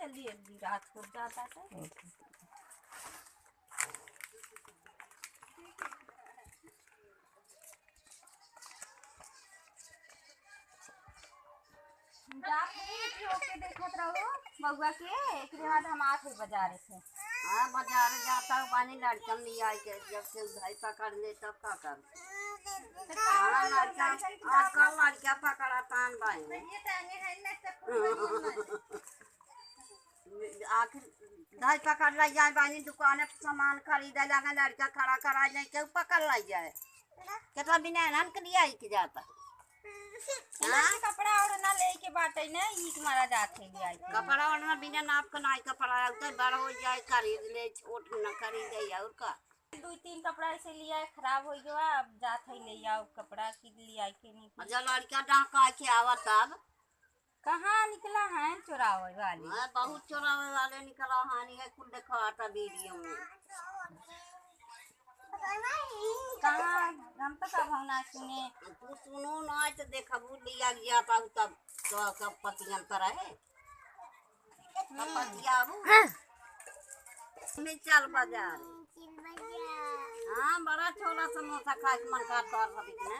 जल्दी जल्दी रात हो जाता है। देखत रहो बउआ के एक बाद हम आते बाजार से। हाँ बाजार जाता हूँ पानी लड़कन लिया के जब से भाई पकड़ ले तब का कर। हाँ लड़का आजकल लड़का पकड़ा तान भाई आखिर भाई पकड़ ला जाए बानी दुकान सामान खरीदा लगा लड़का खड़ा करा जाए क्यों पकड़ ला जाए कितना बिना नन के लिया के जाता कपड़ा ओढ़ना लेके बाटे ने ई मारा जाते लिया कपड़ा ओढ़ना बिना नाप का नाई कपड़ा उतर बड़ा हो जाए खरीद ले छोट न खरीदे और का 2-3 कपड़ा ऐसे लिया खराब हो गया अब जात है ले आओ कपड़ा की लिया के नहीं जब लड़का डाका के आवा तब कहाँ निकला है चोरावे वाले बहुत चोरावे वाले निकला हानि है कुल देखा आता वीडियो में कहाँ हम तो कब हम ना सुने तू सुनो ना तो देखा भूल लिया गया था तब तो कब पतियन पर है कब पतिया मैं चल बाजार हाँ बड़ा छोला समोसा खा के मन का तौर पर बिकने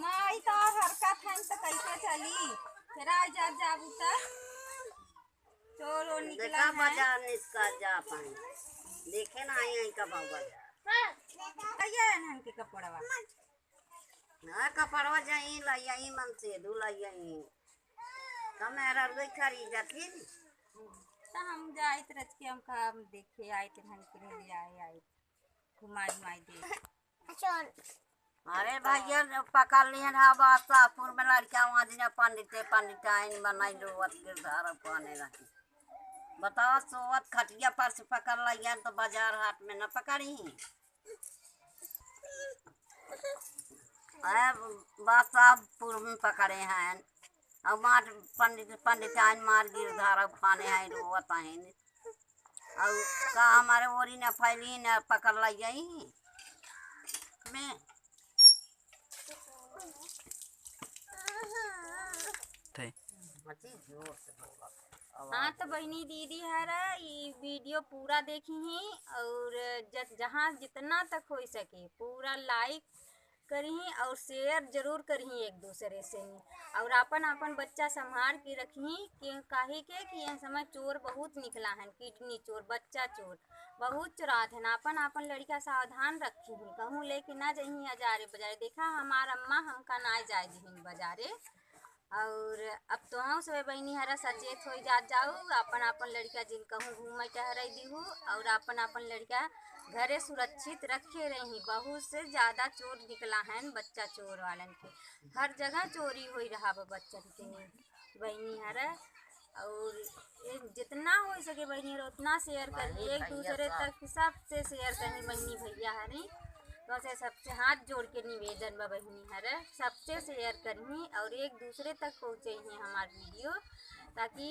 माई तो हरकत है तो कैसे चली फिर आ जा जाबू तक चोरो निकला देखा बाजार निस्का जा पाए देखे ना आई का बाजार नहन के कपड़वा हाँ कपड़वा जाई लाई मन से धुलाई कमेरा रुई खरीदा थी तो हम जाए रच के हम काम देखे आए थे नहन के लिए आए घुमाई माई दे अरे भैया पकड़ लिए ना बास्तापुर में लड़का वहाँ दिन पंडित आइन बनाई रोवत गिरधार पाने रखी बताओ सोवत खटिया पर से पकड़ लिया तो बाजार हाट में न पकड़ी बास्तापुर में पकड़े हैं और मार पंडित आइन मार गिरधार पाने हैं रोवत आइन और का हमारे ओरी न फैली न पकड़ लिया में हाँ तो बहनी दीदी है ये वीडियो पूरा देखी ही और जहाँ जितना तक हो सके पूरा लाइक करी और शेयर जरूर करी एक दूसरे से और अपन बच्चा संभाल के रखी कि काहे के कि यह समय चोर बहुत निकला है किडनी चोर बच्चा चोर बहुत चुरात है अपन लड़का सावधान रखी ही कहूँ लेके ना जही हजारे बाजारे देखा हमार अम्मा हमका ना जाए दीन बाजारे और अब तो हम सब बहनी हरा सचेत हो जाऊ अपन लड़का जिन कहूँ घूमे टहराई दीहू और अपन लड़का घरे सुरक्षित रखे रही बहुत से ज़्यादा चोर निकला है बच्चा चोर वालन के हर जगह चोरी हो रहा बच्चन के बहनी हरा और जितना हो सके बहनी हरा उतना शेयर करिए एक दूसरे तक सबसे शेयर करनी बहनी भैया हरी तो से सबसे हाथ जोड़ के निवेदन बा बहनी हरे सबसे शेयर करनी और एक दूसरे तक पहुँचे हमारे वीडियो ताकि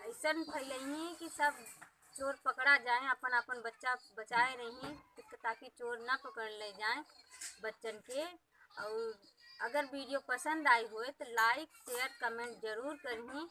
ऐसा फैलही कि सब चोर पकड़ा जाए अपन बच्चा बचाए रही ताकि चोर ना पकड़ ले जाए बच्चन के। और अगर वीडियो पसंद आई हुए तो लाइक शेयर कमेंट जरूर करही।